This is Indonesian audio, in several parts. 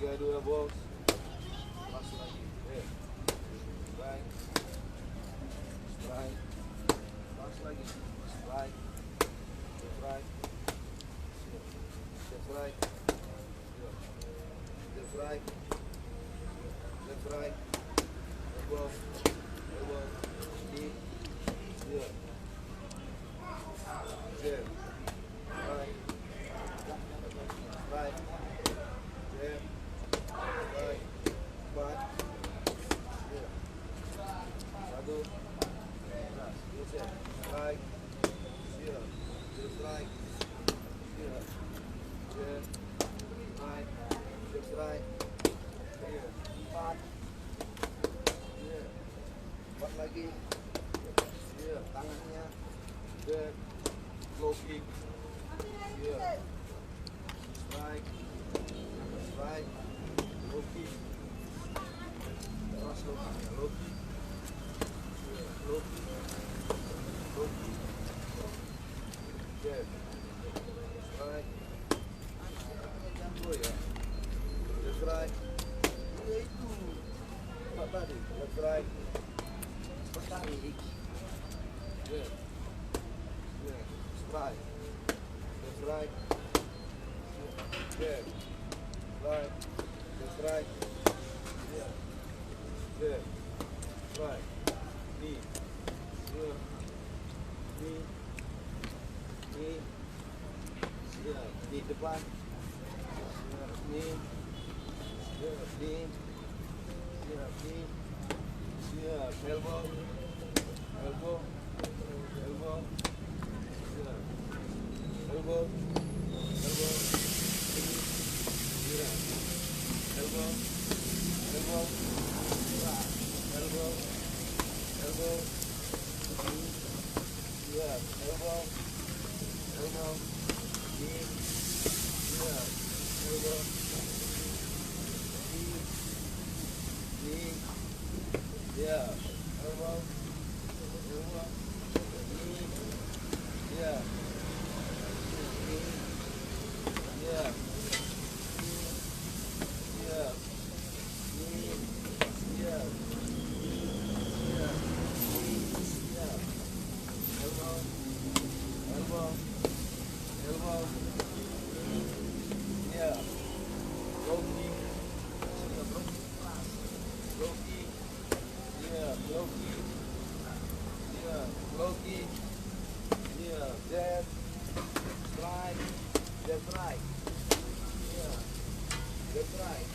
3-2 box. Pas lagi. Strike. Strike. Pas lagi. Strike. Strike. Strike. Strike. Strike. Elbow. Elbow. Knee. Yeah. Jab. Right. Right. Jab. Right. Back. Yeah. Satu. Keras. Geser. Strike. Yeah. Strike. Yeah. Jab. Right. Jab strike. Yeah. Empat. Yeah. Empat lagi. Yeah. Tangannya. Jab. Low kick. Yeah. Strike. Strike. Low kick. Keras low kick. Low kick. Yeah. Low kick. Low kick. Jab. Strike. Oh ya. Jab strike. Ya itu. Empat tadi. Jab strike. Tarik. Jab. Yeah. Strike. Jab strike. Jab. Strike. Jab strike. Yeah. Jab. Strike. Knee. Yeah. Knee. Knee. Yeah. Knee depan. Yeah. Knee. Yeah. Knee. Yeah. Knee. Yeah. Elbow. Elbow. Elbow. Yeah. Elbow. Elbow. Yeah. Elbow. Elbow. Elbow. Elbow. Yeah. Elbow. Elbow. Knee. Yeah. Elbow. Knee. Knee. Yeah. Elbow. Elbow. Knee. Yeah. Knee. Yeah. Yeah. Knee. Yeah. Yeah. Yeah. Elbow. Elbow. Elbow. Yeah. Low kick. Low kick. Yeah. Low kick. Yeah. Low kick. Yeah. Jab. Strike. Jab strike. Yeah. Jab strike.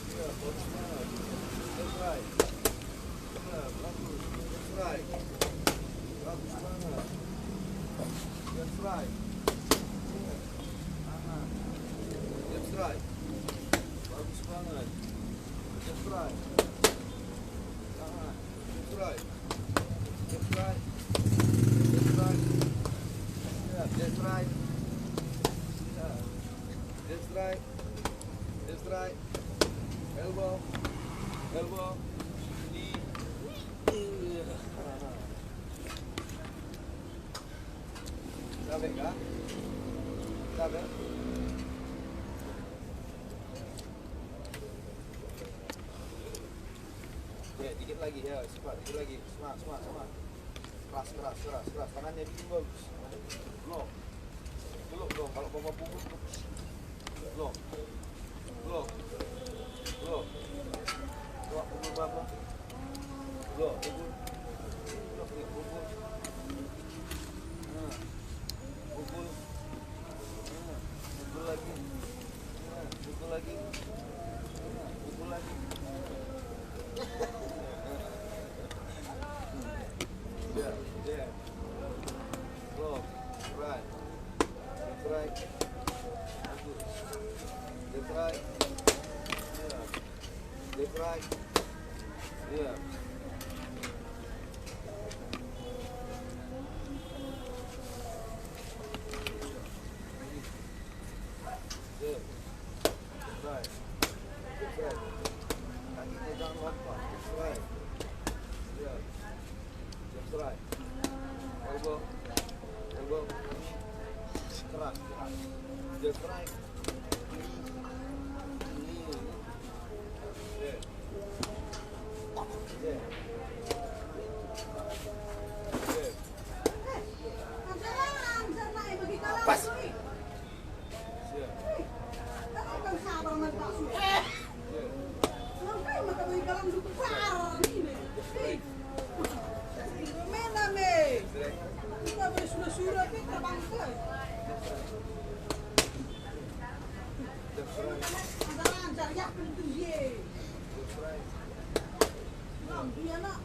Yeah. Bagus banget. Jab strike. Yeah. Bagus. Jab strike. Bagus banget. Jab strike. Yeah. Aha. Jab strike. Bagus banget. Jab strike. Aha. Jab strike. Jab strike. Jab strike. Yeah. Jab strike. Yeah. Jab strike. Jab strike. Elbow. Elbow. Knee. Yeah. Capek kah? Capek? Ya, dikit lagi ya, cepat, dikit lagi. Semangat, semangat, semangat. Keras, keras, keras, keras. Tangannya bikin bagus. Blok. Blok dong, kalau bapak pukul bagus. Blok. Blok. Blok. Blok pukul bapak. Blok, pukul. Blok, pukul. Nah. Pukul. Nah. Pukul lagi. Nah. Pukul lagi. Nah. Pukul lagi. Yeah, yeah. Block, right. Left, right. Bagus. Left, right. Yeah. Left, right. Yeah. Yeah. Left, right. Left, right. Kakinya jangan lompat. Left, right. Yeah. Left, right. Elbow. Elbow. Keras, keras. Left, right. Knee. Knee. Pas. Iya nak.